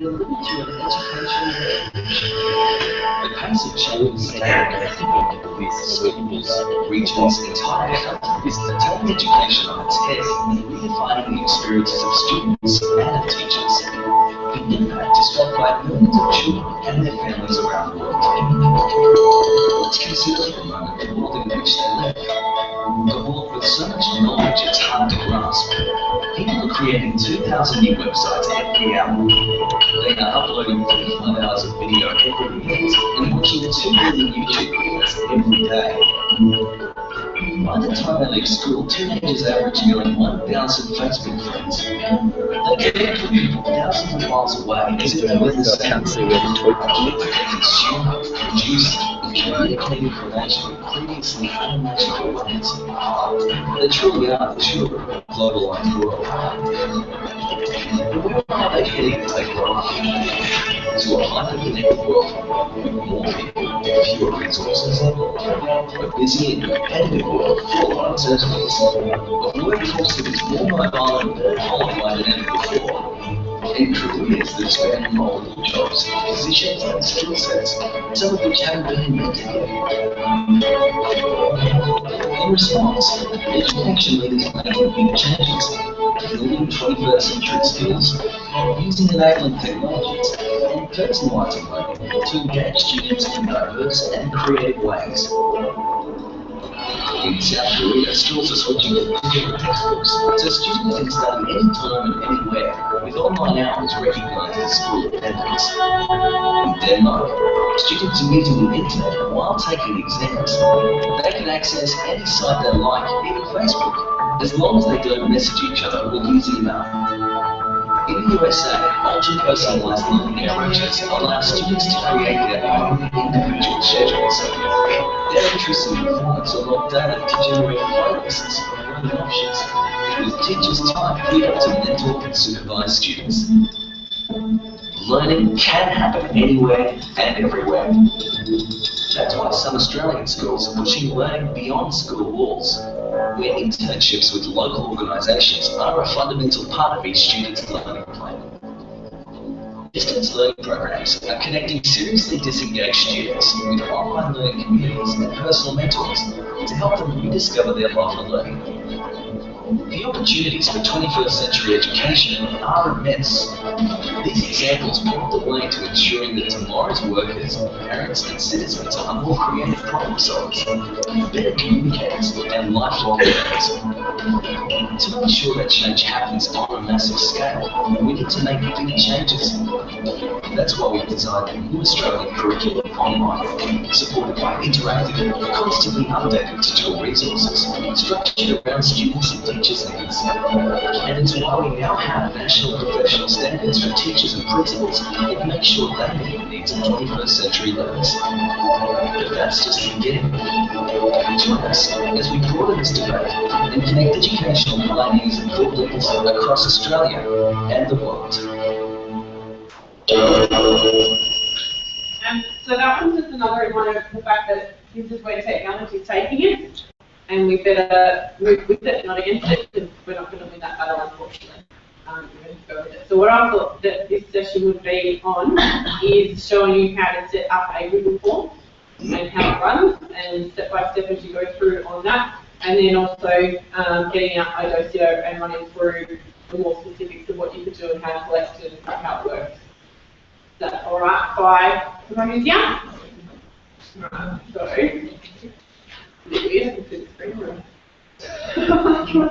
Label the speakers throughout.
Speaker 1: We're living through an educational revolution. The pace of change is staggering. With schools, regions, entire countries are turning education on its head and redefining the experiences of students and of teachers. The impact is felt by millions of children and their families around the world. Let's consider for a moment the world in which they live. A world with so much knowledge it's hard to grasp. People are creating 2,000 new websites every hour. They are uploading 35 hours of video every minute and watching 2 million YouTube videos every day. By the time they leave school, teenagers average nearly 1,000 Facebook friends. They connect with people thousands of miles away as if they were in the same room. They consume, produce, and communicate information in previously unimaginable ways. They truly are the children of a globalized world. But where are they heading as they grow up? To a hyper-connected world with more people and fewer resources. A busy and competitive world full of uncertainties. A workforce that is more mobile and better qualified than ever before. And careers that span multiple jobs, positions and skill sets, some of which haven't been invented yet. In response, education leaders are making big changes, building 21st century skills, using enabling technologies, and personalizing learning to engage students in diverse and creative ways. In South Korea, schools are switching to digital textbooks, so students can study anytime and anywhere, with online hours recognised as school attendance. In Denmark, students are using the internet while taking exams. They can access any site they like, even Facebook, as long as they don't message each other or use email. In the USA, ultra-personalised learning approaches allow students to create their own individual schedules. Their electricity performance are logged data to generate playlists of learning options, with teachers' time freed up to mentor and supervise students. Learning can happen anywhere and everywhere. That's why some Australian schools are pushing learning beyond school walls, where internships with local organisations are a fundamental part of each student's learning plan. Distance learning programs are connecting seriously disengaged students with online learning communities and personal mentors to help them rediscover their love for learning. The opportunities for 21st century education are immense. These examples point the way to ensuring that tomorrow's workers, parents and citizens are more creative problem solvers, better communicators and lifelong learners. To make sure that change happens on a massive scale, we need to make big changes. That's why we've designed a new Australian curriculum online, supported by interactive, constantly updated digital resources, structured around students and teachers' needs. And it's why we now have national professional standards for teachers and principals that make sure they meet the needs of 21st century learners. But that's just the beginning. Join us as we broaden this debate and connect educational pioneers and thought leaders across Australia and the world.
Speaker 2: So that one's just another one of the fact that this is where technology is taking it, and we better move with it, not against it, because we're not going to win that battle, unfortunately. We're going to go with it. So what I thought that this session would be on is showing you how to set up a Google form and how it runs, and step by step as you go through on that, and then also getting out iDoceo and running through the more specifics of what you could do and how to collect it and how it works. Is that alright? If I use yeah? Right, so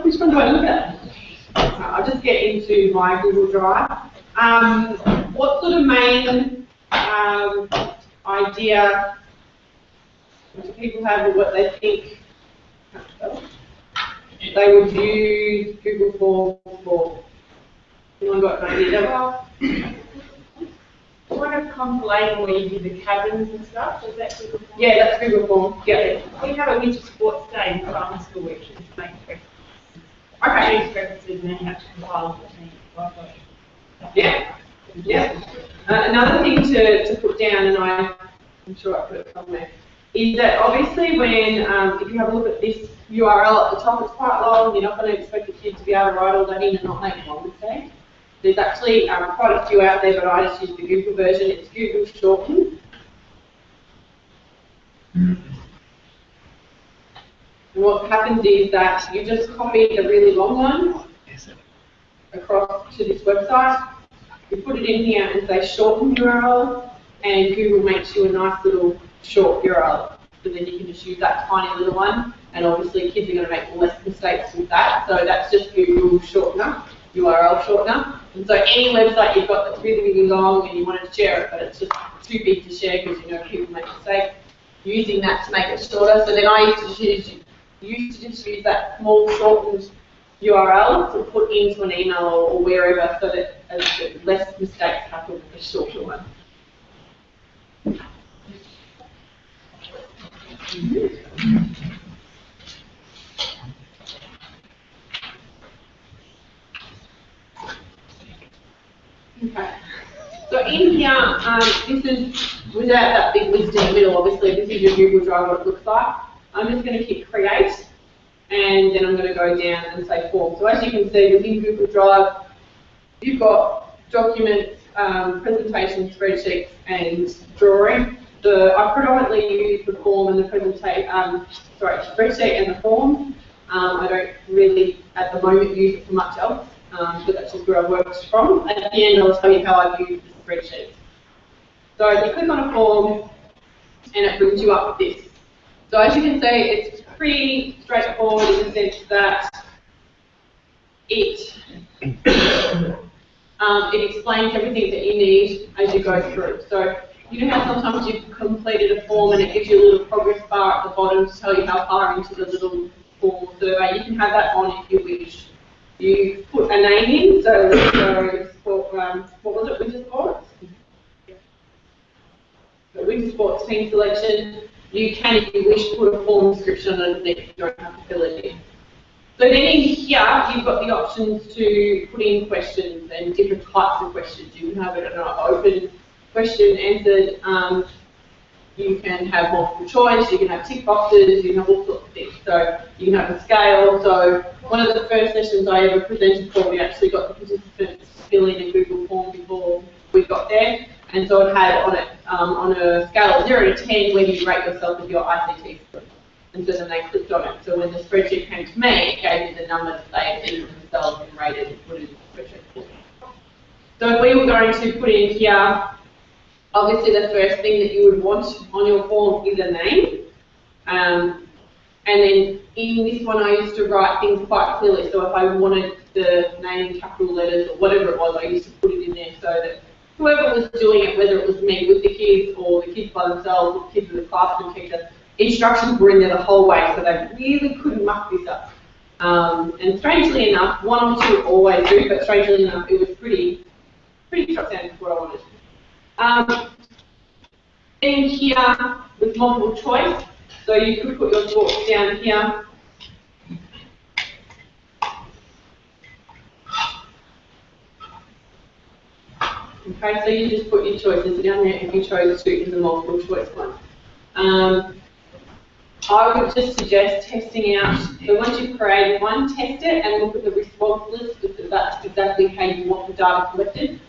Speaker 2: which one do I look at? I'll just get into my Google Drive. What sort of main idea do people have of what they think they would use Google Forms for? Anyone got an idea?
Speaker 3: What a compilation where you do the cabins and stuff, is that Google Forms?
Speaker 2: Yeah, that's Google Forms. Yeah.
Speaker 3: We have a winter sports day in primary school which is make references and then you have to compile it.
Speaker 2: Yeah. Yeah. Another thing to put down, and I'm sure I put it somewhere, is that obviously when, if you have a look at this URL at the top, it's quite long. You're not going to expect the kid to be able to write all that in and not make one mistake. There's actually quite a few out there, but I just use the Google version. It's Google shortened. And what happens is that you just copy the really long one across to this website. You put it in here and say shorten URL, and Google makes you a nice little short URL. So then you can just use that tiny little one, and obviously kids are going to make less mistakes with that. So that's just Google shortener, URL shortener. And so any website you've got that's really, really long and you want to share it, but it's just too big to share because you know people make mistakes, using that to make it shorter. So then I used to just use that small shortened URL to put into an email or wherever, so that less mistakes happen with the shorter one. Okay. So in here, this is without that big list in the middle. Obviously, this is your Google Drive, what it looks like. I'm just going to hit create, and then I'm going to go down and say form. So as you can see, within Google Drive, you've got documents, presentation, spreadsheets, and drawing. I predominantly use the form and the spreadsheet and the form. I don't really, at the moment, use it for much else, but that's just where I've worked from. At the end, I'll tell you how I use the spreadsheet. So you click on a form, and it brings you up with this. So as you can see, it's pretty straightforward in the sense that it explains everything that you need as you go through. So you know how sometimes you've completed a form and it gives you a little progress bar at the bottom to tell you how far into the little form survey. You can have that on if you wish. You put a name in, so let's go what was it, winter sports? So winter sports team selection. You can, if you wish, put a form description underneath if you don't have to fill it in. So then in here, you've got the options to put in questions and different types of questions. You can have it an open question answered. You can have multiple choice. You can have tick boxes. You can have all sorts of things. So you can have a scale. So one of the first sessions I ever presented for, we actually got the participants to fill in a Google form before we got there. And so it had on it, on a scale of 0 to 10, where you rate yourself with your ICT score. And so then they clicked on it. So when the spreadsheet came to me, it gave me the number that they had entered themselves and rated and put it in the spreadsheet. So if we were going to put in here, obviously the first thing that you would want on your form is a name. And then in this one, I used to write things quite clearly. So if I wanted the name in capital letters or whatever it was, I used to put it in there so that whoever was doing it, whether it was me with the kids or the kids by themselves or the kids with the classroom teacher, instructions were in there the whole way, so they really couldn't muck this up. And strangely enough, one or two always do, but strangely enough, it was pretty short down to what I wanted. In here, with multiple choice, so you could put your thoughts down here. Okay, so you just put your choices down there if you chose to in the multiple choice one. I would just suggest testing out, so once you've created one, test it and look at the response list if that's exactly how you want the data collected.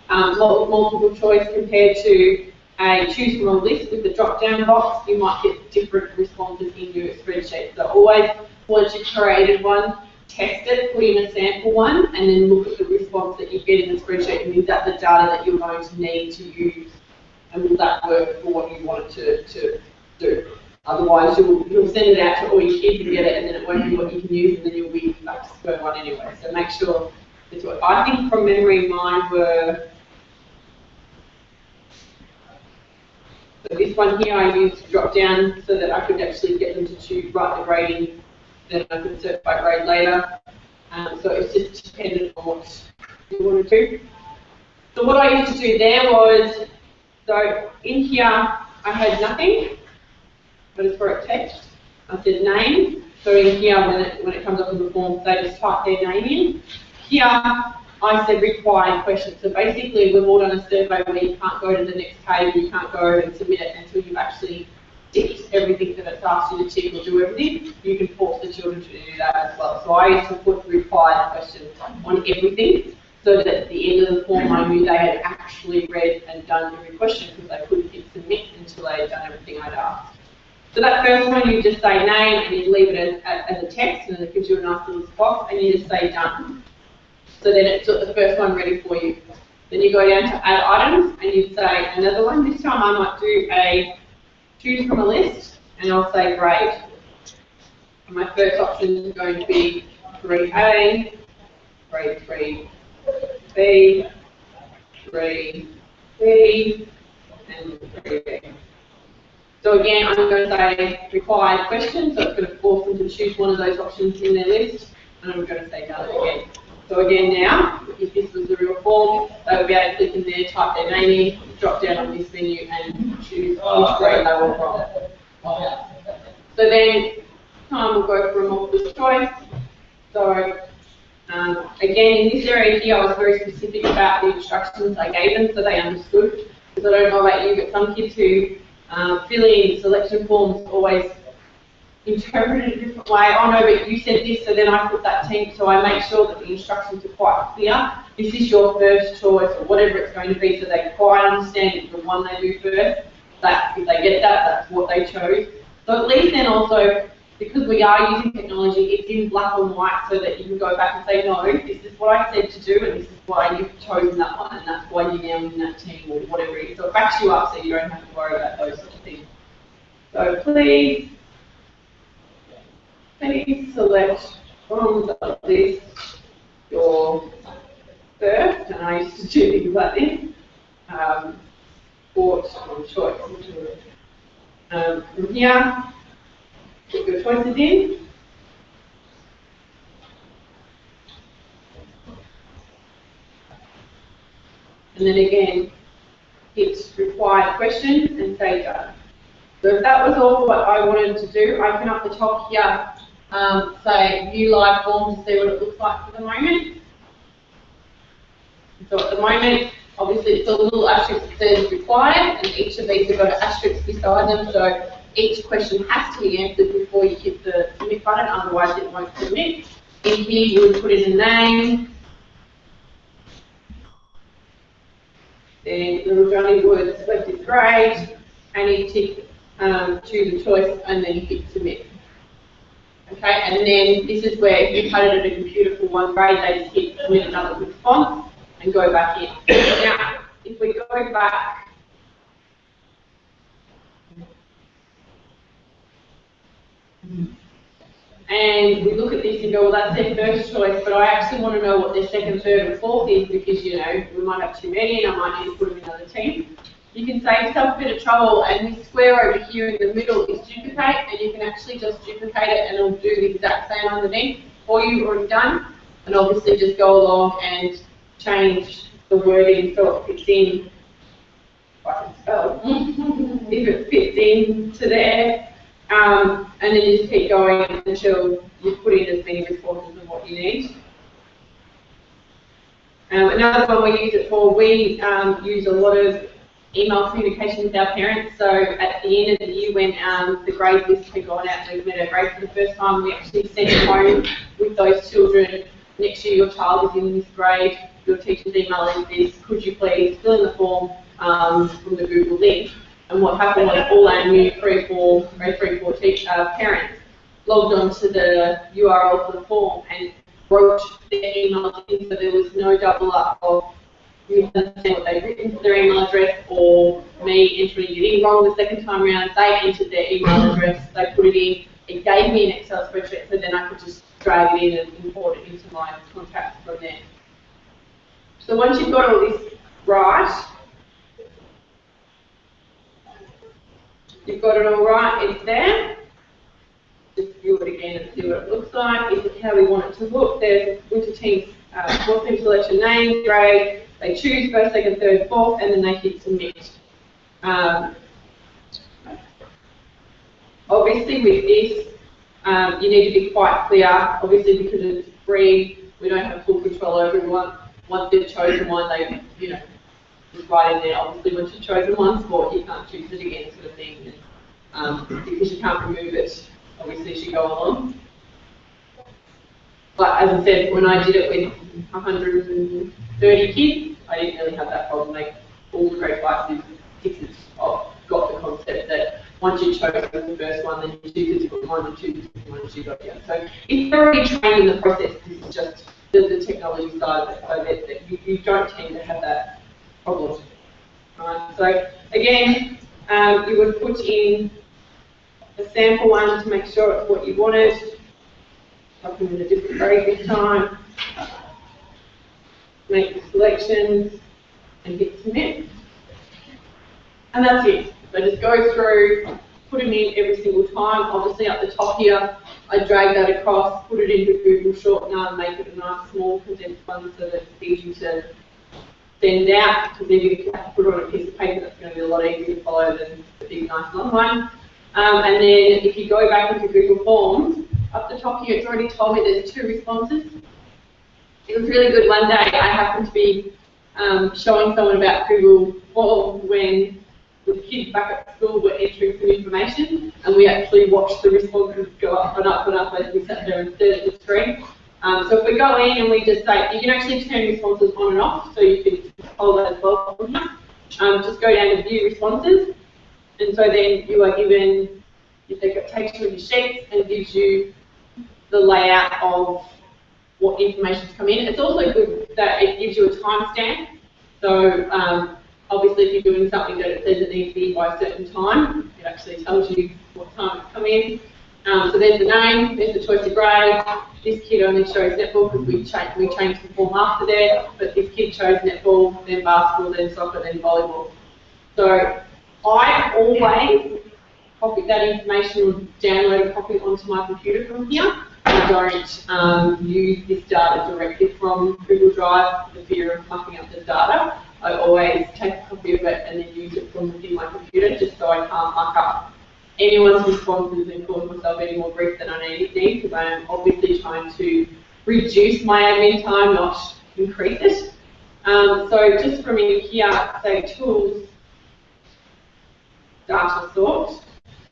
Speaker 2: Multiple choice compared to a choose from a list with the drop-down box, you might get different responses in your spreadsheet. So always, once you've created one, test it, put in a sample one, and then look at the response that you get in the spreadsheet, and is that the data that you're going to need to use, and will that work for what you want it to do? Otherwise, you'll send it out to all your kids and get it, and then it won't be what you can use, and then you'll be back to square one anyway. So make sure it's what I think from memory. Mine were. So this one here, I used drop down so that I could actually get them to write the grading. Then I could certify grade later. So it's just dependent on what you want to do. So what I used to do there was, so in here I had nothing. I just wrote text. I said name. So in here, when it comes up in the form, they just type their name in. Here, I said required questions. So basically, we've all done a survey where you can't go to the next page, you can't go and submit it until you've actually ticked everything that it's asked you to tick or do everything. You can force the children to do that as well. So I used to put required questions on everything. so that at the end of the form I knew they had actually read and done every question, because they couldn't hit submit until they had done everything I'd asked. So that first one, you just say name and you leave it as a text, and it gives you a nice little box, and you just say done. So then it's got the first one ready for you. Then you go down to add items and you say another one. This time I might do a choose from a list, and I'll say grade. And my first option is going to be 3A, grade 3B, 3B, and 3B. So again, I'm going to say required question, so it's going to force them to choose one of those options in their list, and I'm going to say done again. So again now, if this was a real form, they would be able to click in there, type their name in, drop down on this menu and choose which grade they were from. So then, time will go for a multiple choice. So again, in this area here, I was very specific about the instructions I gave them so they understood. Because I don't know about you, but some kids who fill in selection forms always interpret it a different way. Oh no, but you said this, so then I put that team. So I make sure that the instructions are quite clear. This is your first choice, or whatever it's going to be, so they quite understand it's the one they do first. That if they get that, that's what they chose. So at least then also, because we are using technology, it's in black and white, so that you can go back and say, no, this is what I said to do, and this is why you've chosen that one, and that's why you're now in that team, or whatever it is. So it backs you up, so you don't have to worry about those sorts of things. So please select from the list your first, and I used to do things like this, sport or choice. From here, put your choices in. And then again, hit required questions and say done. So if that was all what I wanted to do, I can up the top here say view live form to see what it looks like for the moment. So at the moment, obviously it's a little asterisk that says required, and each of these have got an asterisk beside them, so each question has to be answered before you hit the submit button, otherwise it won't submit. In here you would put in a name, then little Johnny would select his grade, and he'd tick choose a choice, and then hit submit. Okay, and then this is where if you coded at a computer for one grade, they just hit submit another response and go back in. Now, if we go back, and we look at this and go, well, that's their first choice, but I actually want to know what their second, third, and fourth is, because, you know, we might have too many and I might need to put them in another team. You can save yourself a bit of trouble, and this square over here in the middle is duplicate, and you can actually just duplicate it and it'll do the exact same underneath for you already done. And obviously just go along and change the wording so it fits in, if I can spell, if it fits into there. And then you just keep going until you put in as many responses as what you need. Another one we use it for, we use a lot of email communication with our parents. So at the end of the year, when the grade list had gone out, we've met our grade for the first time, we actually sent it home with those children. Next year your child is in this grade, your teacher's email is this, could you please fill in the form from the Google link. And what happened was all our new grade 3-4 parents logged onto the URL for the form and wrote their email in, so there was no double up of you understand what they've written for their email address, or me entering it in wrong the second time around. They entered their email address, they put it in, it gave me an Excel spreadsheet, so then I could just drag it in and import it into my contacts from there. So once you've got all this right, you've got it all right, it's there. Just view it again and see what it looks like. This is how we want it to look. There's winter team's sports team selection name, grade. They choose first, second, third, fourth, and then they hit submit. Obviously with this, you need to be quite clear. Obviously because it's free, we don't have full control over everyone. Once they've chosen one, they, you know, just right in there. Obviously once you've chosen one sport, you can't choose it again, sort of thing. Because you can't remove it, obviously, as you go along. But as I said, when I did it with 130 kids, I didn't really have that problem. Like, all the grade 5s, 6s got the concept that once you chose the first one, then you choose a different one, and choose a different one, and choose the other. So it's already trained in the process. This is just the technology side of it, so that you don't tend to have that problem. Right. So again, you would put in a sample one to make sure it's what you wanted. Pop them in a different grade this time. Make the selections and hit submit. And that's it. So just go through, put them in every single time. Obviously at the top here, I drag that across, put it into Google Shortener, and make it a nice small condensed one so that it's easy to send out, because if you have to put it on a piece of paper, that's going to be a lot easier to follow than the big nice long one. And then if you go back into Google Forms, up the top here, it's already told me there's 2 responses. It was really good one day. I happened to be showing someone about Google Forms when the kids back at school were entering some information, and we actually watched the responses go up and up and up as we sat there and stared at the screen. So if we go in and we just say, you can actually turn responses on and off, so you can hold that as well from here. Just go down to view responses, and so then you are given, it takes you into sheets and gives you the layout of what information's come in. It's also good that it gives you a timestamp. So obviously if you're doing something that it says it needs to be by a certain time, it actually tells you what time it's come in. So there's the name, there's the choice of grade. This kid only shows netball because we changed the form after there, but this kid chose netball, then basketball, then soccer, then volleyball. So I always copy that information or download a copy onto my computer from here. I don't use this data directly from Google Drive for the fear of mucking up the data. I always take a copy of it and then use it from within my computer just so I can't muck up anyone's responses and cause myself any more grief than I need, because I am obviously trying to reduce my admin time, not increase it. So just from in here, say tools, data sort,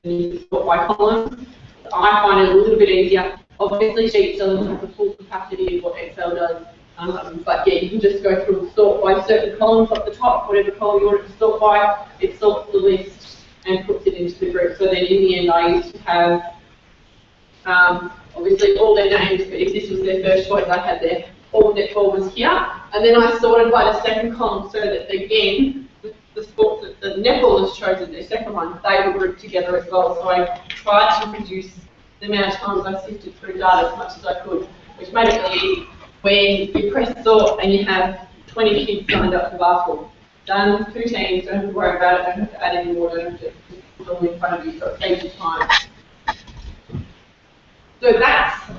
Speaker 2: and you can sort by column. I find it a little bit easier. Obviously Sheets doesn't have the full capacity of what Excel does, but yeah, you can just go through and sort by certain columns up the top, whatever column you want it to sort by, it sorts the list and puts it into the group. So then in the end I used to have obviously all their names, but if this was their first choice I had their all netball was here, and then I sorted by the second column so that again the sports that the netball has chosen their second one, they were grouped together as well. So I tried to reduce the amount of times I sifted through data as much as I could, which made it really easy. When you press sort and you have 20 kids signed up for basketball, done, 2 teams, don't have to worry about it, don't have to add any more, don't have to put it all in front of you, so it saves you time. So that's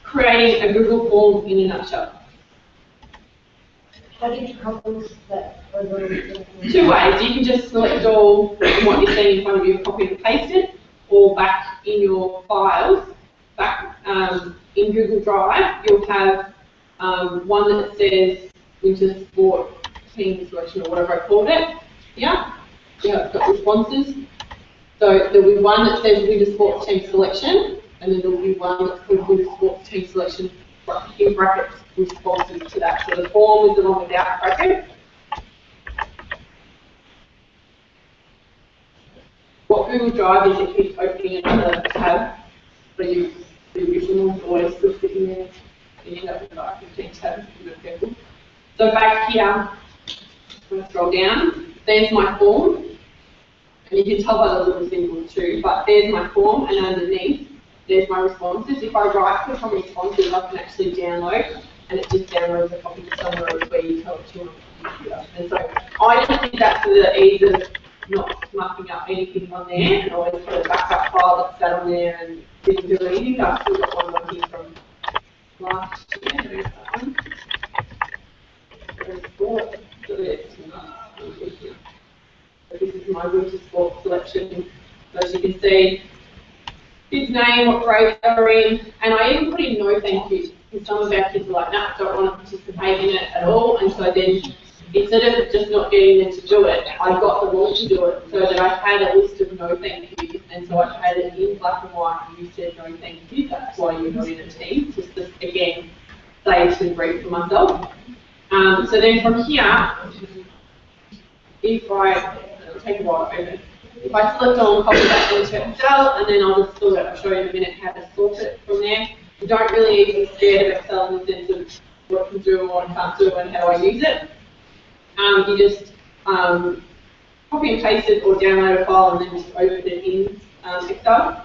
Speaker 2: creating a Google form in a nutshell.
Speaker 4: How do you accomplish that?
Speaker 2: 2 ways. You can just select all what you're seeing in front of you, copy and paste it, or back in your files, back in Google Drive, you'll have one that says winter sport team selection or whatever I called it. Yeah, it's got responses. So there'll be one that says winter sports team selection, and then there'll be one that's called winter sports team selection in brackets responses to that. So the form is the one without brackets. What Google Drive is, it keeps opening another tab, so the original always still sitting there, and you end up with about 15 tabs if you're not careful. So back here, I'm going to scroll down, there's my form, and you can tell by the little symbols too, but there's my form, and underneath, there's my responses. If I right click on responses, I can actually download, and it just downloads a copy to somewhere else where you tell it to on the computer. And so I just did that for the ease of not mucking up anything on there, and always put a backup file that sat on there and didn't do anything. I've still got one on here from last year. So this is my winter sport selection. So as you can see, kids' name, what grade they're in, and I even put in no thank yous, because some of our kids are like, no, don't want to participate in it at all, and so then instead of just not getting them to do it, I got them all to do it, so that I had a list of no thank yous, and so I had it in black and white, and you said no thank you, that's why you're not in a team, just to, again, saved and brief for myself. So then from here, if it'll take a while to open. If I select all and copy that into Excel, and then I'll just sort it, I'll show you in a minute how to sort it from there. You don't really need to be scared of Excel in the sense of what it can do and what it can't do and how I use it. You just copy and paste it or download a file and then just open it in Excel.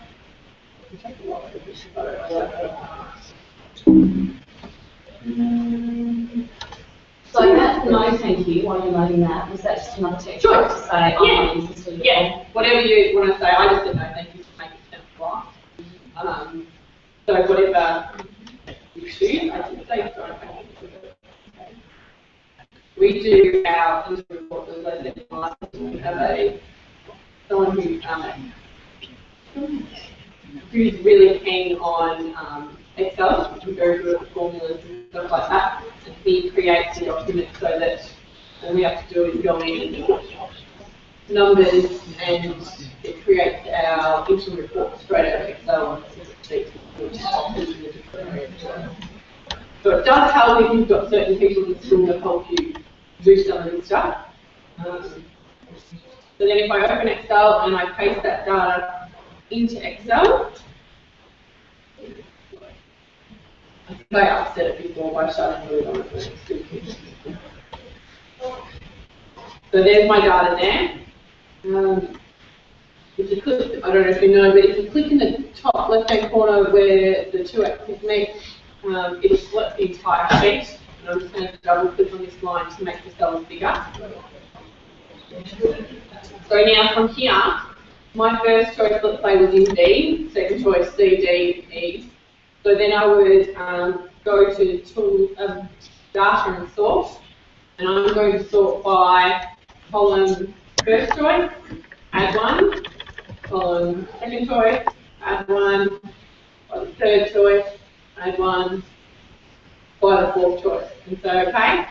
Speaker 4: So that no thank you while you're loading that, was that just another text
Speaker 2: Sure.
Speaker 4: to say, oh,
Speaker 2: Yeah.
Speaker 4: this is
Speaker 2: Yeah, whatever you want to say. I just said no thank you to make it sound fast. So whatever you choose, I should say sorry. We do our interim report as I said last time. We have someone who's really keen on Excel, who's very good at formulas and stuff like that, and he creates the document so that all we have to do is go in and put numbers, and it creates our interim report straight out of Excel. So it does help if you've got certain people in school that help you do some of this stuff. So then if I open Excel and I paste that data into Excel, I think I upset it before by shutting the lid on it. So there's my data there. If you click, I don't know if you know, but if you click in the top left-hand corner where the two axes meet, it'll select the entire sheet. And I'm just going to double-click on this line to make the cells bigger. So now from here, my first choice, let's say, was in B, second choice C, D, E. So then I would go to tool, data and sort, and I'm going to sort by column first choice, add one, column second choice, add one, by the third choice, add one, by the fourth choice. And so, okay,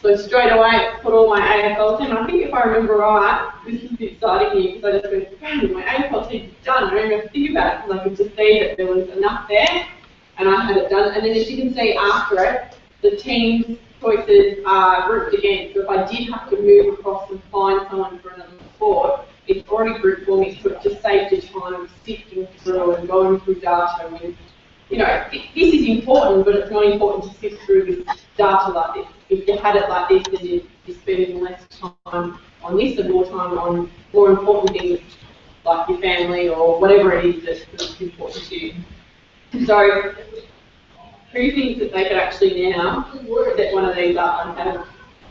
Speaker 2: so straight away put all my AFLs in. I think if I remember right, this is a bit exciting here because I just go, bang, my AFL sheet is done. I don't even have to think about it because I could just see that there was enough there and I had it done. And then as you can see after it, the team's choices are grouped again. So if I did have to move across and find someone for another sport, it's already grouped for me, so it just saves you time of sifting through and going through data. And, you know, this is important, but it's not important to sift through this data like this. If you had it like this, then you'd be spending less time on this and more time on more important things like your family or whatever it is that's important to you. So, who thinks that they could actually now set one of these up and have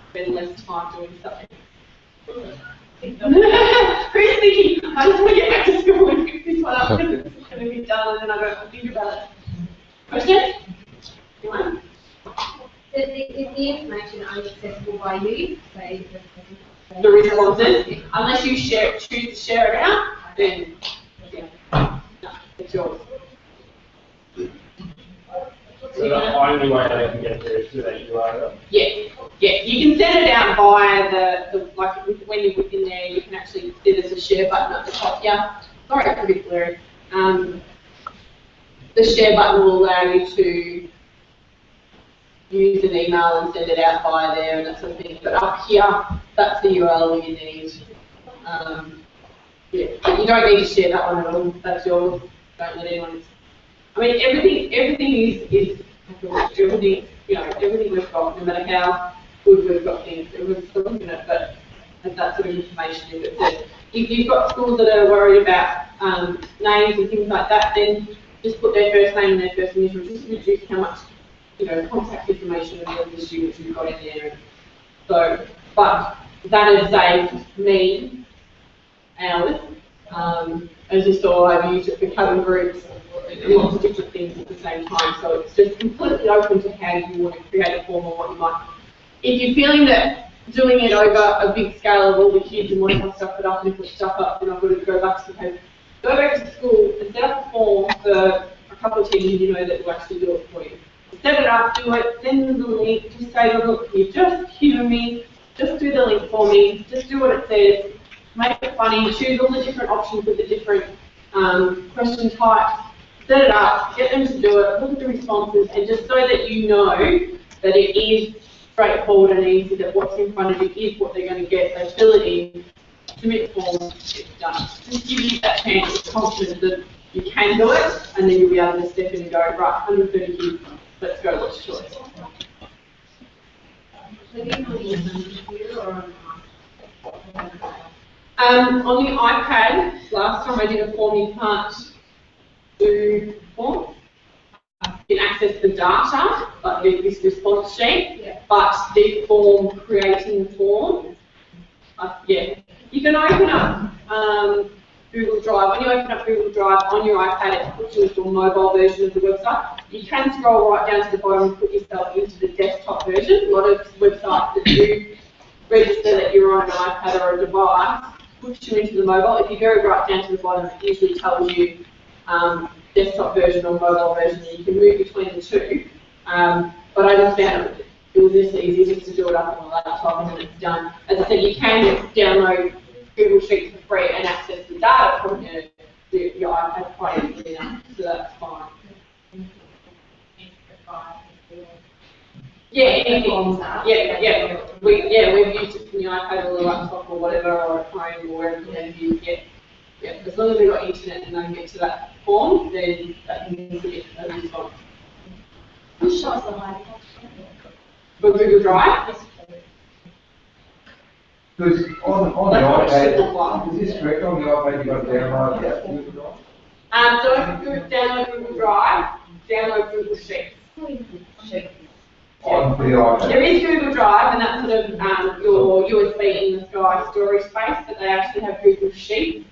Speaker 2: spend less time doing something? Who's thinking, I just want to get back to school and fix this one up because it's going to be done and then I don't have to think about it. Questions? Anyone?
Speaker 5: Is the information only accessible by you? Say
Speaker 2: The responses, unless you choose to share it out, then yeah, no, it's yours.
Speaker 6: So the only way they can get there is through that URL?
Speaker 2: Yeah, yeah. You can send it out via the like when you're within there, you can actually see there's a share button at the top. Yeah, sorry, it's a bit blurry. The share button will allow you to use an email and send it out via there and that sort of thing. But up here, that's the URL you need. Yeah, you don't need to share that one at all. That's yours. Don't let anyone. I mean, everything is everything. You know, everything we've got, no matter how good we've got things, everyone's still looking at it. But that sort of information is it. If you've got schools that are worried about names and things like that, then just put their first name and their first initial, just to reduce how much, you know, contact information of the students you've got in there. So, but that has saved me hours. As you saw, I've used it for cabin groups and lots of different things at the same time. So it's just completely open to how you want to create a form or what you might. If you're feeling that doing it over a big scale of all the kids and wanting to stuff it up and put stuff up, then I've got to go back to the paper. Go back to school and set up a form for a couple of teachers you know that will actually do it for you. Set it up, do it, send them the link, just say, look, you've just given me, just do the link for me, just do what it says, make it funny, choose all the different options with the different question types, set it up, get them to do it, look at the responses, and just so that you know that it is straightforward and easy, that what's in front of you is what they're going to get. They fill it in, submit the form, it's done. Just give you that chance of confidence that you can do it, and then you'll be able to step in and go, right, 130 kids, let's go, let's choice.
Speaker 5: So do you know your computer or
Speaker 2: on the iPad, last time I did a form, you can't do forms. You can access the data, like this response sheet, but the form, creating the form, yeah. You can open up Google Drive. When you open up Google Drive on your iPad, it puts you into a mobile version of the website. You can scroll right down to the bottom and put yourself into the desktop version. A lot of websites that do register that you're on an iPad or a device push you into the mobile. If you go right down to the bottom, it usually tells you desktop version or mobile version, and you can move between the two. But I just found it was just easy just to do it up on the laptop and then it's done. As I said, you can download Google Sheets for free and access the data from your iPad quite easily now, so that's fine. Yeah, anything. Yeah. We've used it from the iPad or the laptop or whatever, or at home or wherever you have used it. Yeah, as long as they've got internet and they can get to that form, then that can submit a response.
Speaker 4: Who shows the live?
Speaker 2: For Google Drive?
Speaker 7: Because on the iPad, is this correct? On the iPad, you've got to download the Google Drive?
Speaker 2: Don't download Google Drive, download Google Sheets.
Speaker 7: On the iPad.
Speaker 2: There is Google Drive, and that's sort of your USB in the sky storage space, but they actually have Google Sheets.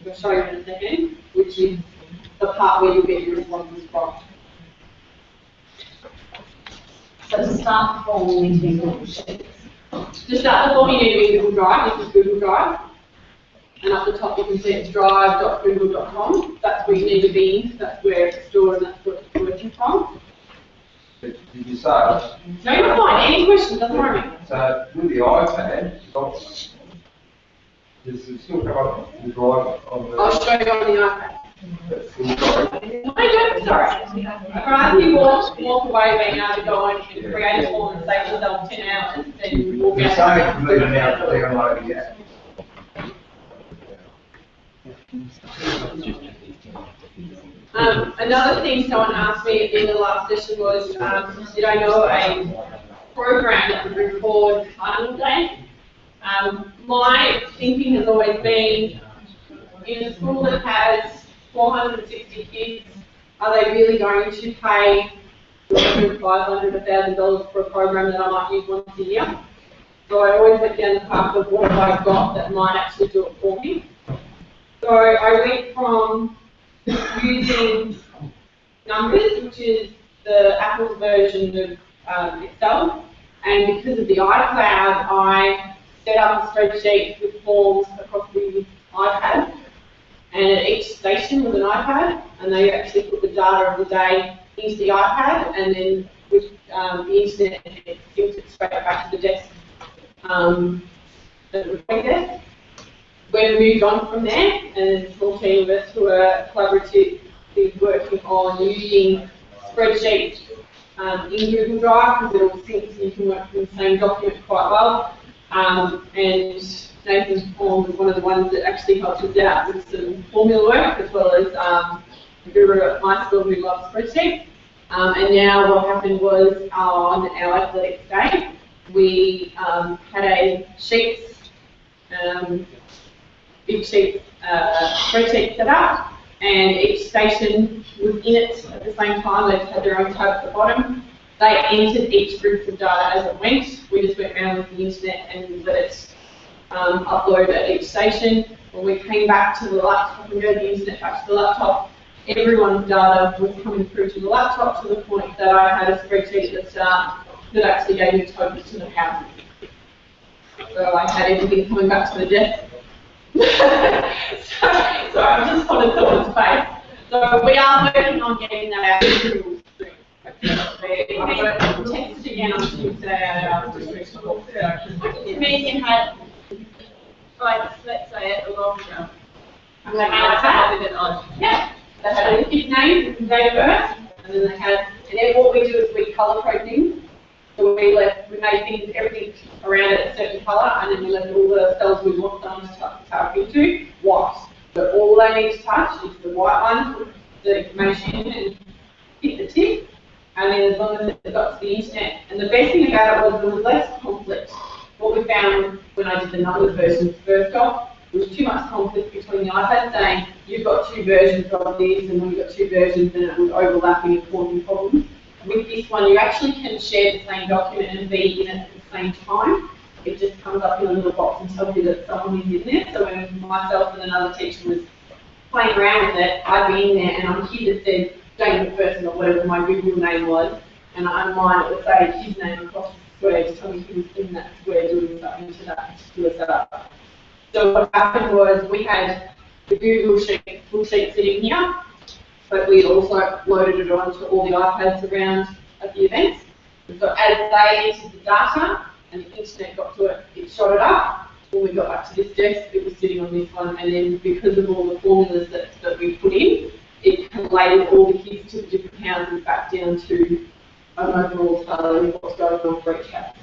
Speaker 2: I'll show you in a second, which is the part where you get your responses from.
Speaker 4: So to start the form, you need to be Google Sheets.
Speaker 2: To start the form, you need to be in Google Drive. This is Google Drive. And up the top, you can see it's drive.google.com. That's where you need to be. That's where it's stored, and that's what it's working from.
Speaker 7: Did you say?
Speaker 2: No, you're fine. Any questions? Doesn't worry.
Speaker 7: So with the iPad, does it still come up the drive on the?
Speaker 2: I'll show you on the iPad.
Speaker 7: That's still drive?
Speaker 2: No, don't, sorry. I'd rather you walk away being able to go on and create a form and save yourself 10 hours than walk
Speaker 7: You're
Speaker 2: out.
Speaker 7: saying for me now to download the app.
Speaker 2: Another thing someone asked me in the last session was, did I know a program that would record Carnival Day? My thinking has always been, in a school that has 460 kids, are they really going to pay $500, $1,000 for a program that I might use once a year? So I always went down the path of what have I got that might actually do it for me. So I went from using Numbers, which is the Apple's version of Excel, and because of the iCloud, I set up a spreadsheet with forms across the iPad, and at each station was an iPad, and they actually put the data of the day into the iPad, and then with the internet, it filtered straight back to the desk that was there. We've moved on from there, and a small team of us who are collaboratively working on using spreadsheets in Google Drive, because it all syncs and you can work from the same document quite well. And Nathan's form was one of the ones that actually helped us out with some formula work, as well as the guru at my school who loves spreadsheets. And now what happened was on our athletics day, we had a sheets, big sheet spreadsheet set up, and each station was in it at the same time. They had their own tab at the bottom. They entered each group of data as it went. We just went around with the internet and let it upload at each station. When we came back to the laptop and go to the internet back to the laptop, everyone's data was coming through to the laptop to the point that I had a spreadsheet at the start that actually gave me totals to the house. So I had everything coming back to the desk. so I just wanted someone's face. So we are working on getting that out soon. I've texted again on Tuesday at our district school. It means you had, like, let's say a long jump. And I have it on. Yeah, They had a kid's name and date of birth, and then they had, and then what we do is we colour code things. So we made things, everything around it a certain colour, and then we left all the cells we want them to tap into white. So all they need to touch is the white one, put the information in and hit the tick, and then as long as it got to the internet. And the best thing about it was there was less conflict. What we found when I did the numbers versions first off, there was too much conflict between the iPads saying, you've got two versions of this, and when you've got two versions, then it was overlapping and causing problems. With this one, you actually can share the same document and be in it at the same time. It just comes up in a little box and tells you that someone is in there. So when myself and another teacher was playing around with it, I'd be in there and on here that said Jane McPherson or whatever my Google name was, and on mine it would say his name across the square to tell me he was in that square doing something to that particular setup. So what happened was we had the Google sheet, full sheet sitting here, but we also loaded it onto all the iPads around at the events. And so as they entered the data and the internet got to it, it shot it up. When we got back to this desk, it was sitting on this one, and then because of all the formulas that we put in, it collated all the kids to the different houses back down to an overall tally of what's going on for each house.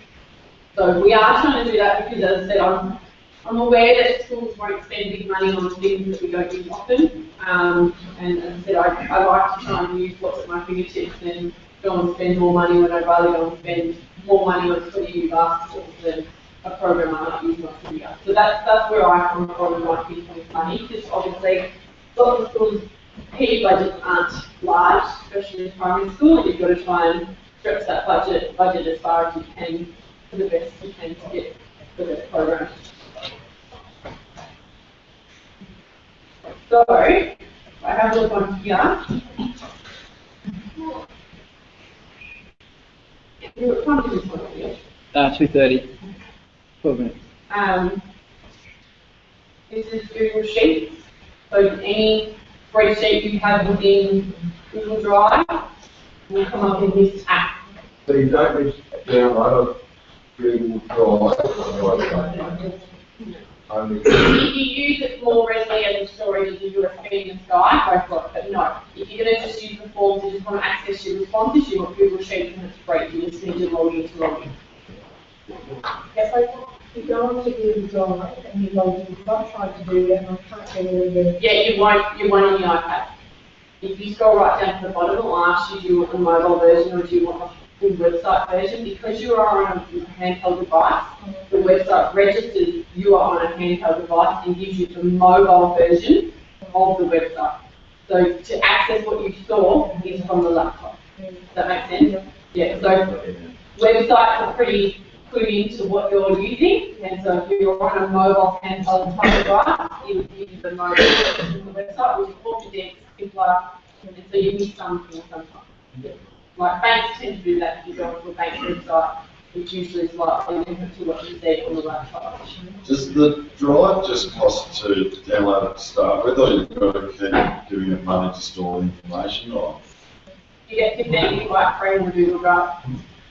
Speaker 2: So we are trying to do that because, as I said, I'm aware that schools won't spend big money on things that we don't use often. And as I said, I like to try and use what's at my fingertips and go and spend more money when I'd rather go and spend more money on something you've asked for than a program I might use once a year. So that's where I come from in my thinking with money, because obviously lots of schools' PE budgets aren't large, especially in primary school, and you've got to try and stretch that budget as far as you can for the best you can to get the best program. So, I have a look on here. What time is this one here?
Speaker 8: 2:30. 12 minutes.
Speaker 2: This is Google Sheets. So any spreadsheet you have within Google Drive will come up in this app.
Speaker 7: So you don't need to download a Google Drive on your website? Only
Speaker 2: If you use it more readily as a storage as a USB in the sky, go for it. But no, if you're going to just use the forms and just want to access your responses, you want Google Sheets and it's free. You just need to log in to log in.
Speaker 3: Yes, if you go onto Google Drive and you log in, I've tried to do it and I can't get all the...
Speaker 2: Yeah, you won't on the iPad. If you scroll right down to the bottom, it'll ask you, do you want the mobile version or do you want the full website version? Because you are on a handheld device, the website registers you are on a handheld device and gives you the mobile version of the website. So to access what you saw is from the laptop. Does that make sense? Yeah, so websites are pretty clued into what you're using, and so if you're on a mobile handheld type device, it will give you the mobile version of the website, which is more simpler, and so you miss something sometimes. Like banks tend to do that if you go onto a bank website, which usually is slightly different to what you see on the laptop.
Speaker 9: Does the drive just cost to download it to start with, or you've got to keep giving it money to store the information, or
Speaker 2: You get 15 gigabyte free on the Google Drive.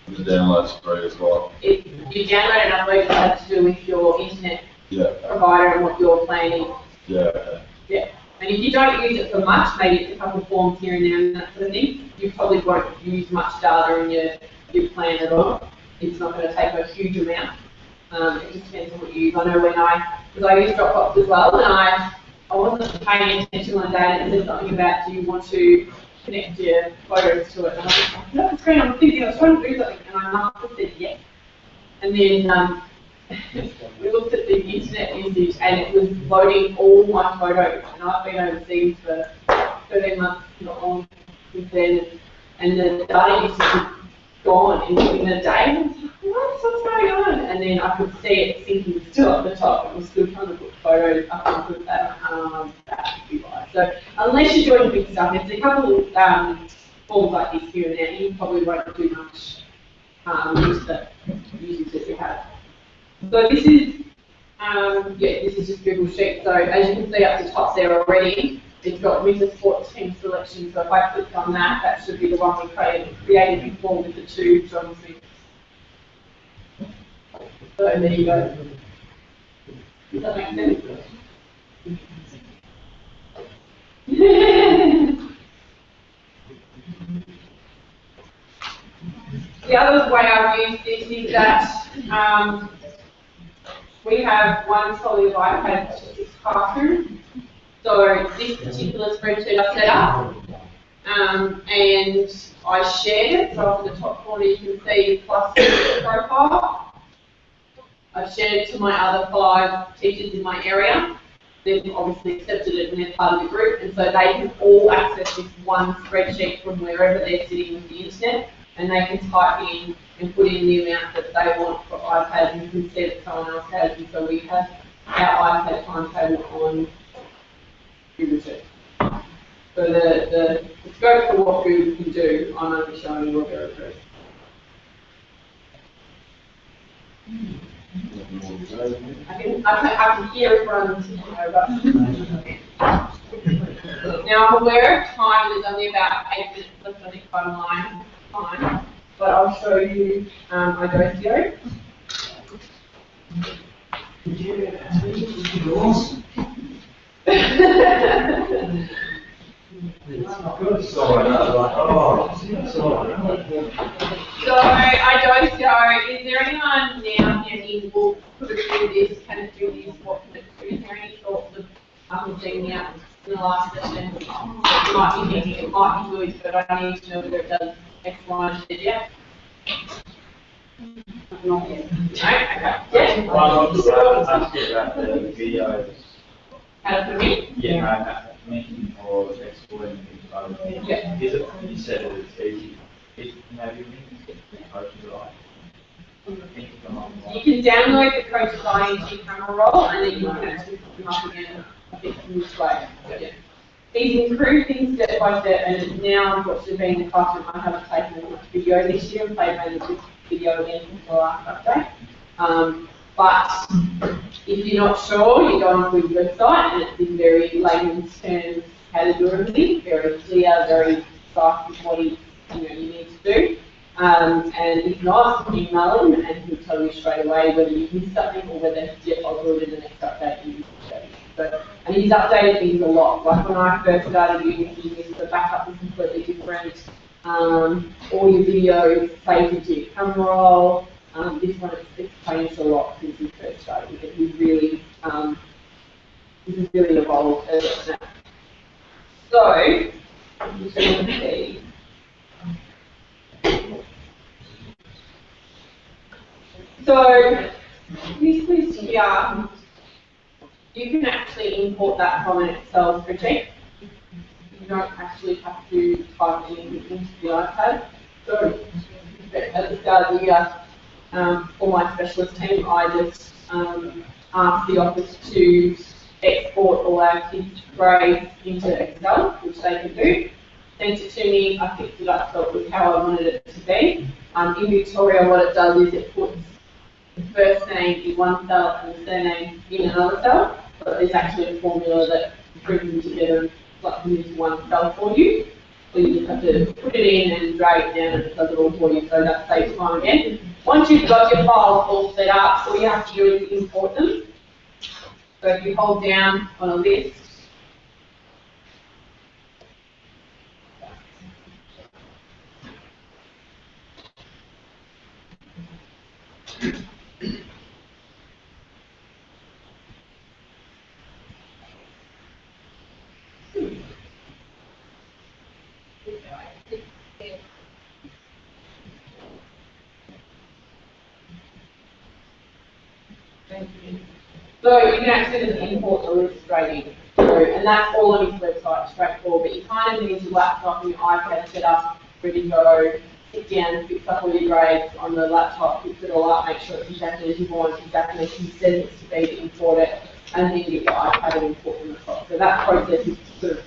Speaker 9: the download's free as well?
Speaker 2: If you download and upload, it has to do with your internet
Speaker 9: Yeah.
Speaker 2: provider and what you're planning.
Speaker 9: Yeah. Okay.
Speaker 2: Yeah. And if you don't use it for much, maybe it's a couple of forms here and there and that sort of thing, you probably won't use much data in your plan at all. It's not going to take a huge amount. It just depends on what you use. I know because I use Dropbox as well, and I wasn't paying attention one day and it said something about, do you want to connect your photos to it? And I was like, no, it's great, I'm thinking, I was trying to do something, and I must have said yes. And then we looked at the internet usage and it was loading all my photos, and I've been overseas for 13 months, not long since then, and the data usage was gone in a day. And I was like, what's going on? And then I could see it sinking still at the top. It was still trying to put photos up and put that that would be right. So unless you're doing big stuff, there's a couple of forms like this here and there, you probably won't do much with the users that you have. So this is, this is just Google Sheets. So as you can see up the top there already, it's got winter sports team selection. So if I click on that, that should be the one we created before with the two John Smith. So there you go. Does that make sense? the other way I've used this is that we have one solid iPad for 6 classrooms. So this particular spreadsheet I set up, and I shared it. So up in the top corner you can see plus profile. I've shared it to my other 5 teachers in my area. They've obviously accepted it and they're part of the group, and so they can all access this one spreadsheet from wherever they're sitting with the internet, and they can type in and put in the amount that they want for iPad, and you can see that someone else has, and so we have our iPad timetable on Google Sheets. So the scope for what Google can do, I'm only showing you what they're addressed. I can hear it running over. Now I'm aware of time, there's only about 8 minutes left on this online time, but I'll show you iDoceo. So iDoceo, is there anyone now thinking, well, could it do this, can it do this, what can it do? Is there any thoughts of thinking out in the last session? You might be thinking it might be good, but I need to know whether it does X, Y, and Z yet. Not yet. No? Okay. Yeah.
Speaker 6: Well, I'm just asking about the videos.
Speaker 2: How to put it in?
Speaker 6: Yeah, making or exporting these photos.
Speaker 2: Yeah.
Speaker 6: Is it, you said that it's easy. Maybe we can get coaches right.
Speaker 2: You can download the coaches into your camera roll, and then you can actually put them up again, I think, in this way. Yeah. He's improved things step by step, and now, unfortunately, being in the classroom, I haven't taken as much video this year and played mainly with video again since the last update. But if you're not sure, you go onto his website, and it's in very layman's terms, categorically, very clear, very precise with what you need to do. And if not, email him, and he'll tell you straight away whether you missed something or whether, yep, I'll do it in the next update. And he's updated things a lot. Like when I first started using this, the backup was completely different. All your videos saved into your camera roll. This one it's changed a lot since we first started with it. He's really, this has really evolved a lot now. So, I'm just going to see. So, this list here, you can actually import that from an Excel spreadsheet. You don't actually have to type anything into the iPad. So, at the start of the year, for my specialist team, I just asked the office to export all our kids' grades into Excel, which they can do. Sent it to me, I picked it up, so it was how I wanted it to be. In Victoria, what it does is it puts the first name in one cell and the surname in another cell. But there's actually a formula that brings them together and plugs them into one cell for you. So you just have to put it in and drag it down and it does it all for you, so that saves time again. Once you've got your files all set up, all you have to do is import them. So if you hold down on a list, so you can actually just import the list straight in. So, and that's all on his website, straightforward. But you kind of need your laptop and your iPad set up, ready to go, sit down, fix up all your grades on the laptop, fix it all up, make sure it's exactly as you want, exactly as you said it to be to import it, and then you get your iPad and import them across. So that process is sort of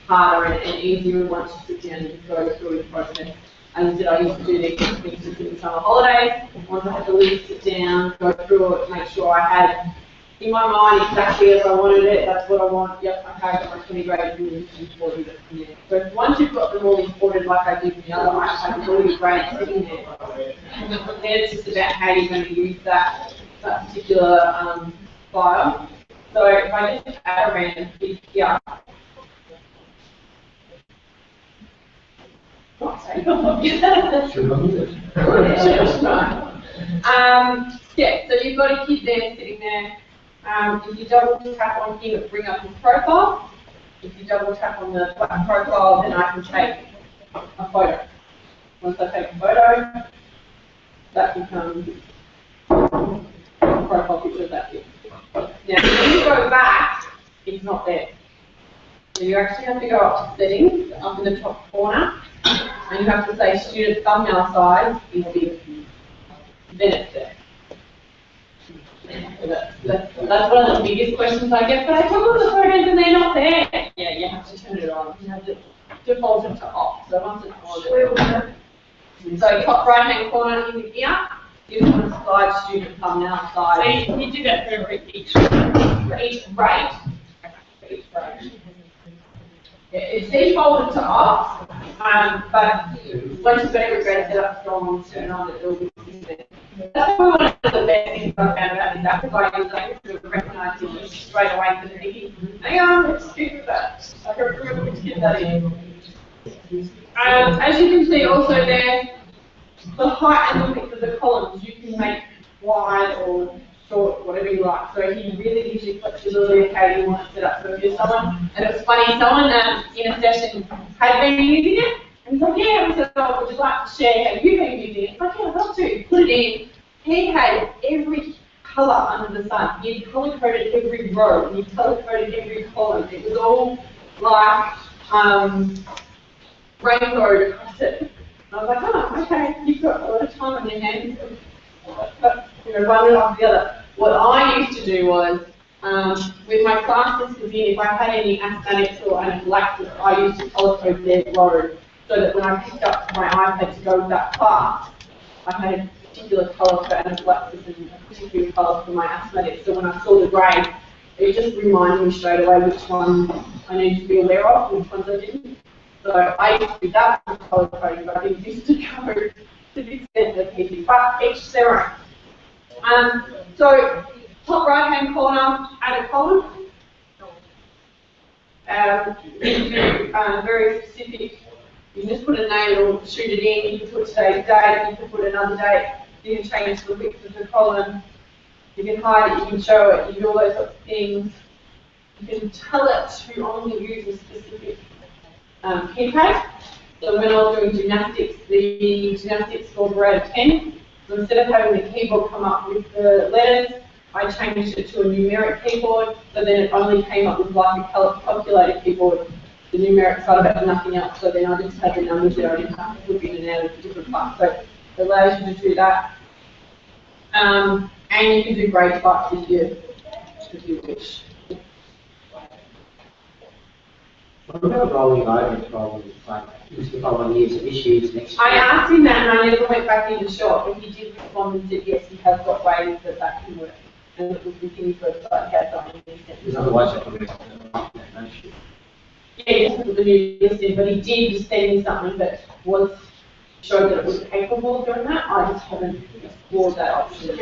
Speaker 2: harder and easier once you sit down and just go through the process. And I used to do these things just in the summer holidays. Once I had the list, sit down, go through it, make sure I had in my mind exactly as I wanted it, that's what I want, yep, okay, I've got my 20 grades and then imported it from there. So once you've got them all imported like I did in the other iPad with all your grades sitting there, then it's just about how you're going to use that particular file. So if I just add a random piece here, Not saying obvious. Yeah, so you've got a kid there sitting there. If you double tap on him, it'll bring up his profile. If you double tap on the black profile, then I can take a photo. Once I take a photo, that becomes a profile picture of that kid. Now, if you go back, it's not there. So you actually have to go up to settings, up in the top corner, and you have to say student thumbnail size is big. Then it's there. That's one of the biggest questions I get, but I took all the photos and they're not there. Yeah, you have to turn it on. You have to default it to off. So once it's on, so top right hand corner in here, you want to slide student thumbnail size.
Speaker 4: So you do that for each
Speaker 2: rate. For each rate. Yeah, it's defaulted to off, but once you've got every grade set up strong and turn on, it will be consistent. That's probably one of the best things I found about this app, because I was able to recognise it straight away for thinking, hang on, let's do that. I can remember to get that in. As you can see also there, the height and the width of the columns you can make wide or short, whatever you like. So he really gives you flexibility of how you want it set up. So if you're someone, and it was funny, someone in a session had been using it, and he's like, yeah, I said, oh, would you like to share how you've been using it? It's like, yeah, I'd love to. Put it in. He had every colour under the sun. He had colour-coded every row, and he colour-coded every column. It was all like rainbow across it. And I was like, oh, okay, you've got a lot of time on your hands. But, you know, one after the other. What I used to do was, with my classes, because if I had any asthmatics or anaphylaxis, I used to colour code their row, so that when I picked up my iPad to go to that class, I had a particular colour for anaphylaxis and a particular colour for my asthmatics. So when I saw the grade, it just reminded me straight away which ones I needed to be aware of, which ones I didn't. So I used to do that with colour coding, but I didn't used to go to the extent of PC, but each their own. So top right hand corner, add a column. Very specific. You can just put a name or shoot it in. You can put today's date. You can put another date. You can change the width of the column. You can hide it. You can show it. You can do all those sorts of things. You can tell it to only use a specific keypad. So when I was doing gymnastics, the gymnastics scores were out of 10. So instead of having the keyboard come up with the letters, I changed it to a numeric keyboard, so then it only came up with like a calculated keyboard. The numeric side of it and nothing else, so then I just had the numbers there, I didn't have to flip in and out of different parts. So it allows you to do that. And you can do grade types if you wish.
Speaker 10: What about rolling over from like the following years of issues next year?
Speaker 2: I asked him that and I never went back into shop, but he did respond and said yes, he has got ways that can work. And it was within his website, he has done anything.
Speaker 10: Because otherwise you're probably not no issue.
Speaker 2: Yeah, just put the new list in, but he did just send me something that showed that it was capable of doing that. I just haven't explored that option.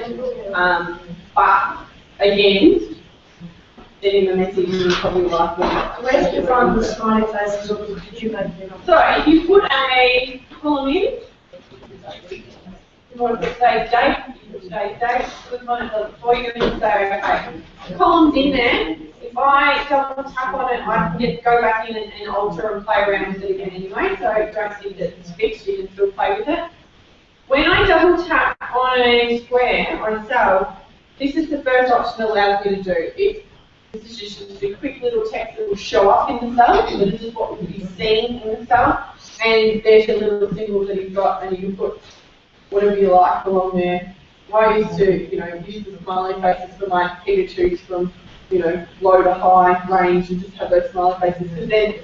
Speaker 2: But again, getting the message is probably like
Speaker 3: Where's the front of the smiley faces or did you make them up?
Speaker 2: So if you put a column in, you want to put today's date, you put today's date, click on it, does it for you, and you say, okay, the column's in there. If I double tap on it, I can go back in and alter and play around with it again anyway, so don't think that it's fixed, you can still play with it. When I double tap on a square or a cell, this is the first option that allows me to do. This is just a quick little text that will show up in the cell, so this is what will be seen in the cell, and there's your little symbols that you've got, and you can put whatever you like along there. I used to, use the smiley faces for my P2s from, low to high range and just have those smiley faces, because then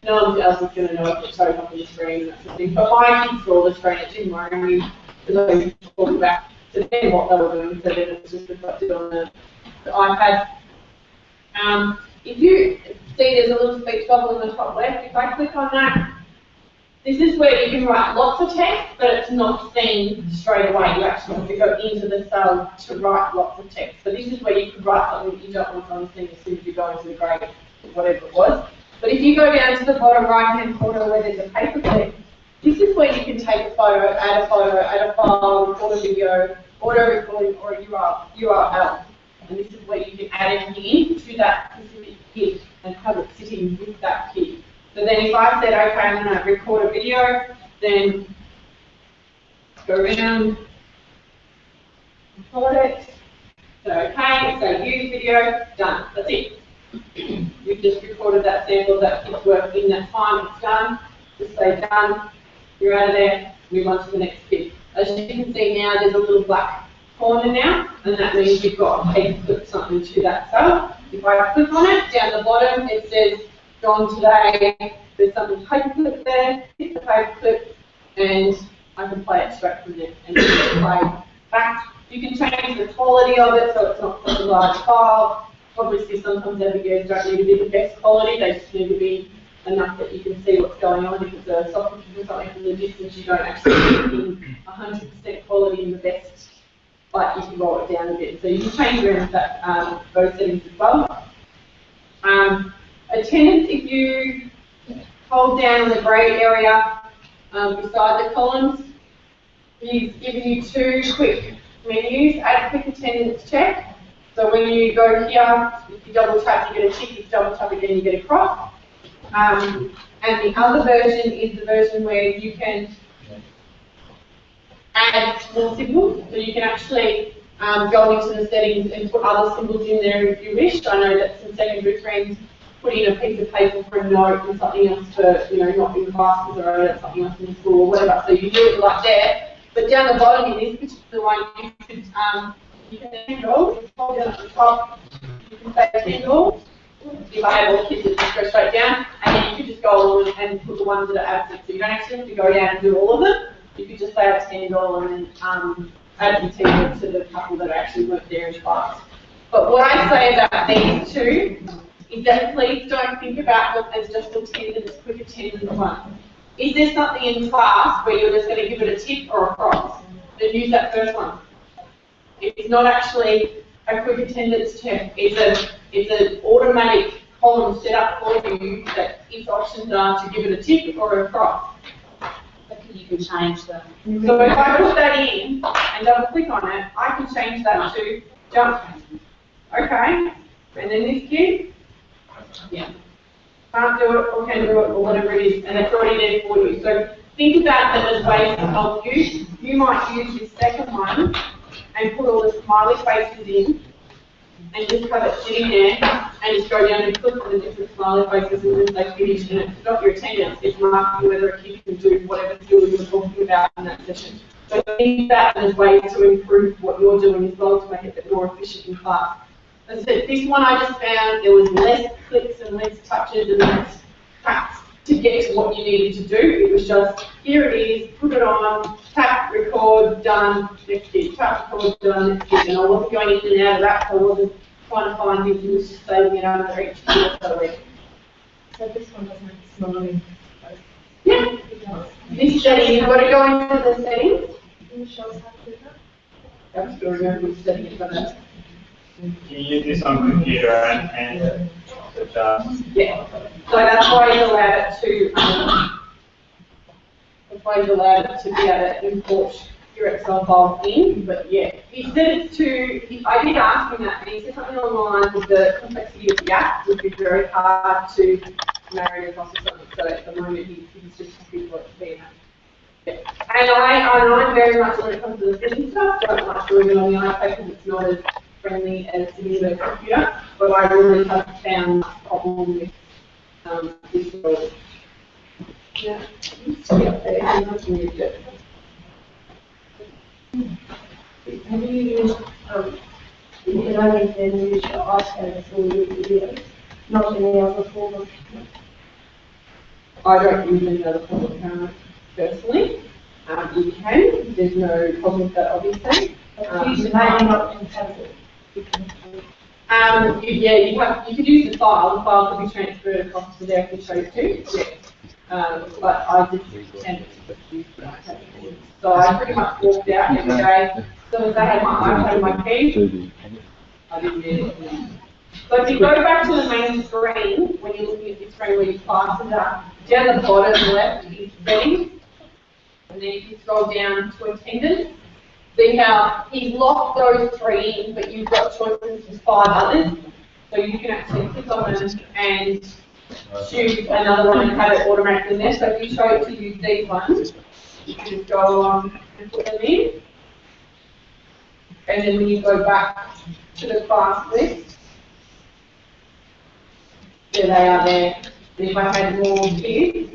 Speaker 2: no one else is going to know if it shows up on the screen and that sort of thing. But my kids saw the screen, it didn't worry me, because I was talking back to them what they were doing, so then it was just reflected on the iPad. If you see there's a little speech bubble in the top left, if I click on that, this is where you can write lots of text, but it's not seen straight away. You actually have to go into the cell to write lots of text. So this is where you could write something that you don't want someone seeing as soon as you go into the grade, whatever it was. But if you go down to the bottom right-hand corner where there's a paper clip, This is where you can take a photo, add a file, record a video, auto recording, or a URL. And this is where you can add anything in to that specific kit and have it sitting with that kit. So then if I said, okay, I'm going to record a video, then go around, record it, so okay, so use video, done, that's it. You've just recorded that sample, that kit's work in that time, it's done, just say done, you're out of there, move on to the next kit. As you can see now, there's a little black corner now, and that means you've got a paperclip something to that cell. If I click on it, down the bottom, it says, gone today, there's something paperclip there, hit the paperclip, and I can play it straight from there, and play back. You can change the quality of it, so it's not such a large file. Obviously, sometimes our videos don't need to be the best quality, they just need to be enough that you can see what's going on. If it's a soft picture or something from the distance, you don't actually get in 100% quality in the best, but you can roll it down a bit. So you can change around that, those settings as well. Attendance, if you hold down the grey area beside the columns, he's given you two quick menus. Add quick attendance check. So when you go here, if you double tap, you get a tick. If you double tap again, you get a cross. And the other version is the version where you can add more symbols. So you can actually go into the settings and put other symbols in there if you wish. I know that some secondary friends put in a piece of paper for a note and something else for, you know, not in classes or something else in school or whatever. So you do it like that. But down the bottom in this particular one, you can handle, hold down at the top, you can say handle. If I have all kids, it just go straight down, and then you could just go along and put the ones that are absent. So you don't actually have to go down and do all of them. You could just say it's handle and then add the team to the couple that actually weren't there in class. But what I say about these two is that please don't think about them as just attendance, quick attendance one. Is there something in class where you're just going to give it a tick or a cross? Then use that first one. It's not actually a quick attendance check. It's an automatic column set up for you that its options are to give it a tick or a cross.
Speaker 4: You can change them.
Speaker 2: So if I put that in and double click on it, I can change that to jump. Okay? And then this kid, yeah, can't do it or can do it or whatever it is, and it's already there for you. So think about that as ways to help you. You might use this second one and put all the smiley faces in and just have it sitting there and just go down and click on the different smiley faces and then say finish, and it's not your attendance, it's marking whether a kid can do whatever skill you were talking about in that session. So think that as ways to improve what you're doing as well to make it a bit more efficient in class. As I said, this one I just found there was less clicks and less touches and less taps to get to what you needed to do. It was just, here it is, put it on, tap, record, done, next kid, tap, record, done, next kid. And I wasn't going in and out of that, so I wasn't trying to find things, it was just saving it under each kid or week.
Speaker 3: So this one doesn't have smiling.
Speaker 2: Yeah. This setting, you've got to go into the settings.
Speaker 3: Can you show us how to do that?
Speaker 2: I have to remember which setting it's on.
Speaker 6: Can you use this on computer and
Speaker 2: Yeah. So that's why you allowed it to be able to import your Excel file in, but yeah. He said it's I did ask him that, and he said something along the lines of the complexity of the app would be very hard to marry across or something. So at the moment he's just happy for it to be an app. Yeah. And I'm very much, when it comes to the setting stuff, don't like doing it on the iPad because it's not as friendly as sitting with a computer, but I really have found a problem with this role. Yeah, stay up there and I can use it.
Speaker 3: Have you used, you can only then use your iPad for your videos, not any other form of camera?
Speaker 2: I don't use any other form of camera personally. You can, there's no problem with that obviously.
Speaker 3: Use not compatible.
Speaker 2: Yeah, you could use the file. The file could be transferred across to there if you chose to. Yeah. But I just tend to use the iPad. So I pretty much walked out every day. So as I had my iPad and my key, I didn't need it. So if you go back to the main screen, when you're looking at the screen where your classes are, down the bottom left is settings. And then if you scroll down to attendance, see how he's locked those 3 in, but you've got choices for 5 others. So you can actually click on them and choose another one and have it automatically there. So if you chose to use these ones, you can just go on and put them in. And then when you go back to the class list, there they are there. If I had more kids,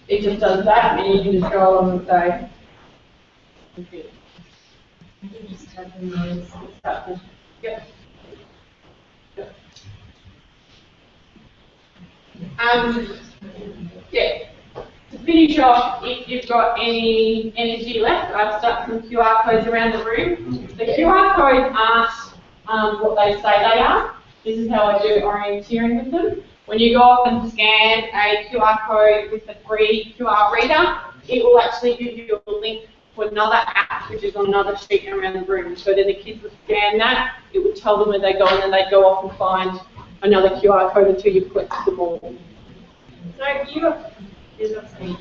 Speaker 2: it just does that, and you can just go along and say, okay.
Speaker 5: You just have the noise.
Speaker 2: Yep. Yeah. To finish off, if you've got any energy left, I've stuck some QR codes around the room. The QR codes aren't what they say they are. This is how I do orienteering with them. When you go off and scan a QR code with a free QR reader, it will actually give you a link to another app, which is on another sheet around the room. So then the kids would scan that, it would tell them where they go, and then they go off and find another QR code until you click them all.
Speaker 3: So you're not saying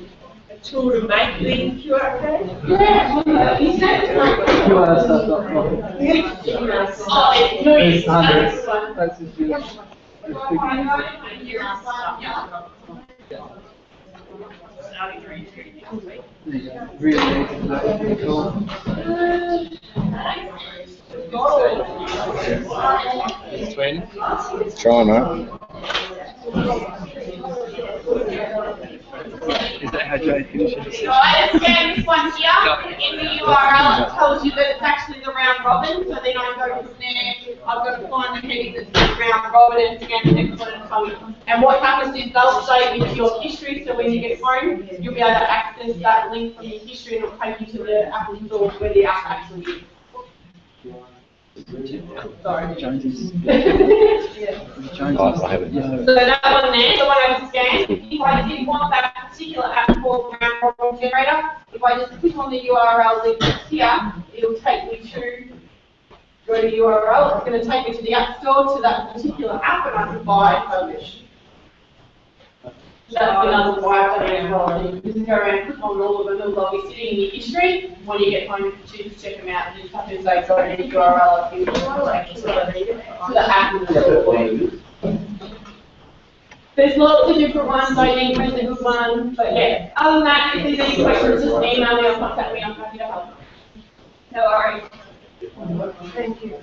Speaker 3: a tool to make the QR code?
Speaker 2: Yeah, you said it.
Speaker 8: QR stuff.com.
Speaker 2: Oh, it's no use. That's this one.
Speaker 8: That's just you. Really cool.
Speaker 11: Try, mate.
Speaker 8: Is that how Joe finishes?
Speaker 2: So I just scan this one here. In the URL, it tells you that it's actually the round robin. So then I go from there. I've got to find the heading that's the round robin and scan the next one and tell you. And what happens is they'll save into your history. So when you get home, you'll be able to access that link from your history, and it'll take you to the Apple Store where the app actually is. Sorry.
Speaker 8: Jonesy's.
Speaker 11: I have it.
Speaker 2: So that one there, the one I just scanned, if I did want that particular app called round robin generator, if I just click on the URL link here, it'll take me to go to URL. It's going to take me to the App Store, to that particular app, and I can buy and publish. That's another why I've done it as well. You just go around and click on all of them, they'll be sitting in your history. When you get home, you can choose to check them out, and you just have to say, go to the URL to the app in the store. There's lots of different ones, I think there's a good one, but yeah. Other than that, if there's any questions, just email me or contact me, I'm happy to help. No worries.
Speaker 3: Thank you.